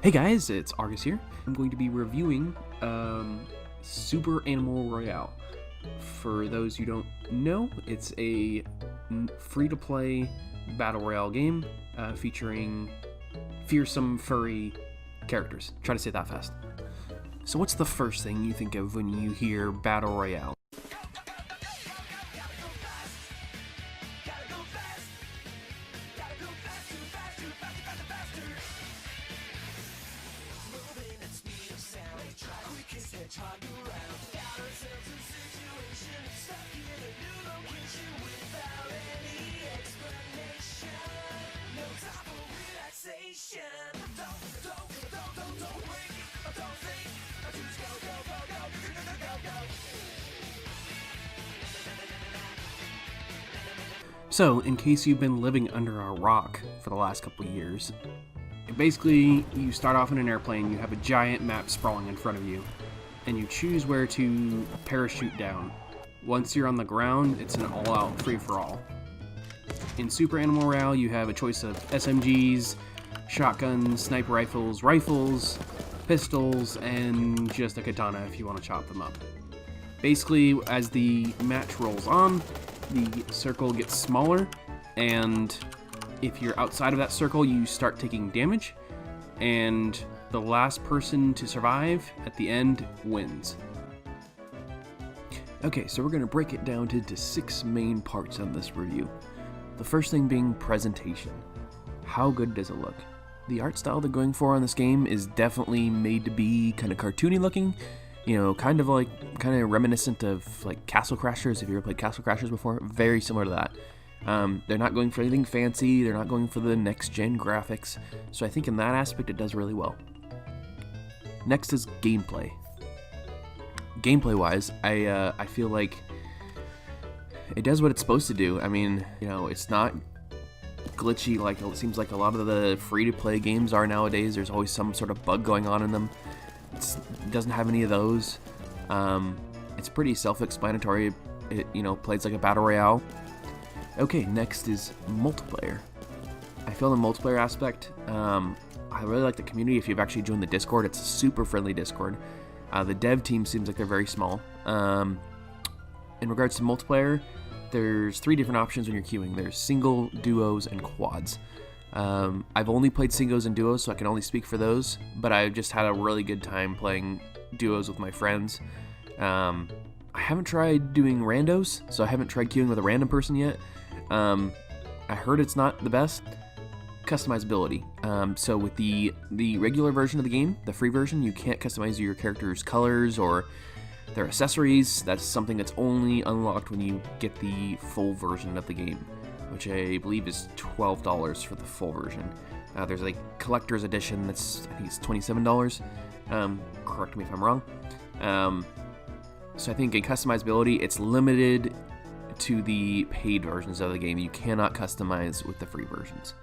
Hey guys, it's Argus here. I'm going to be reviewing Super Animal Royale. For those who don't know, it's a free-to-play battle royale game featuring fearsome furry characters. Try to say that fast. So what's the first thing you think of when you hear battle royale? So, in case you've been living under a rock for the last couple of years, basically you start off in an airplane, you have a giant map sprawling in front of you, and you choose where to parachute down. Once you're on the ground, it's an all-out free-for-all. In Super Animal Royale, you have a choice of SMGs, shotguns, sniper rifles, pistols, and just a katana if you want to chop them up. Basically, as the match rolls on, the circle gets smaller, and if you're outside of that circle, you start taking damage, and the last person to survive at the end wins. Okay, so we're going to break it down into 6 main parts on this review. The first thing being presentation. How good does it look? The art style they're going for on this game is definitely made to be kind of cartoony looking, you know, kind of reminiscent of like Castle Crashers, if you ever played Castle Crashers before, very similar to that. They're not going for anything fancy, they're not going for the next-gen graphics, so I think in that aspect it does really well. Next is gameplay. Gameplay-wise, I feel like it does what it's supposed to do. I mean, you know, it's not glitchy like it seems like a lot of the free-to-play games are nowadays. There's always some sort of bug going on in them. It doesn't have any of those. It's pretty self-explanatory. It, you know, plays like a battle royale. Okay, next is multiplayer. I feel the multiplayer aspect, I really like the community. If you've actually joined the Discord, it's a super friendly Discord. The dev team seems like they're very small. In regards to multiplayer, there's 3 different options when you're queuing. There's single, duos, and quads. I've only played singles and duos, so I can only speak for those, but I've just had a really good time playing duos with my friends. I haven't tried doing randos, so I haven't tried queuing with a random person yet. I heard it's not the best. Customizability. So with the regular version of the game, the free version, you can't customize your character's colors or their accessories. That's something that's only unlocked when you get the full version of the game, which I believe is $12 for the full version. There's a collector's edition that's, I think it's $27. Correct me if I'm wrong. So I think in customizability, it's limited to the paid versions of the game. You cannot customize with the free versions.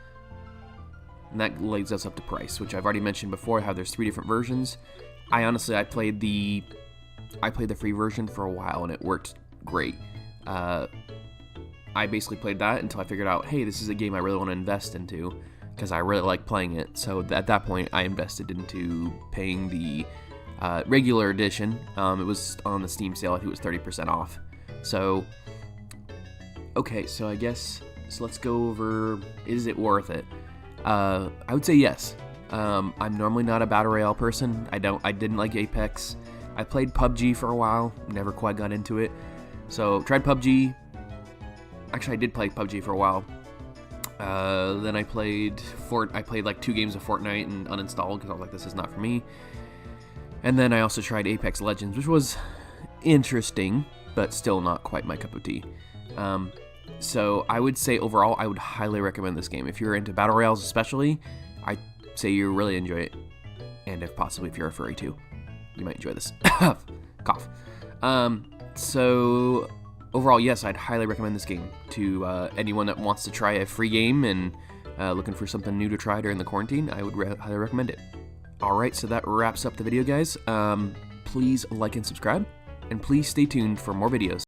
And that leads us up to price, which I've already mentioned before, how there's 3 different versions. I played the free version for a while, and it worked great. I basically played that until I figured out, hey, this is a game I really want to invest into, because I really like playing it. So at that point, I invested into paying the regular edition. It was on the Steam sale. I think it was 30% off. So, okay, so I guess, so let's go over, is it worth it? I would say yes. I'm normally not a battle royale person. I didn't like Apex. I played PUBG for a while, never quite got into it. So, tried PUBG. Actually, I did play PUBG for a while. Then I played like 2 games of Fortnite and uninstalled because I was like, this is not for me. And then I also tried Apex Legends, which was interesting, but still not quite my cup of tea. So I would say overall, I would highly recommend this game. If you're into battle royales especially, I'd say you really enjoy it. And if possibly if you're a furry too, you might enjoy this. Cough. So overall, yes, I'd highly recommend this game to anyone that wants to try a free game and looking for something new to try during the quarantine. I would highly recommend it. Alright, so that wraps up the video, guys. Please like and subscribe, and please stay tuned for more videos.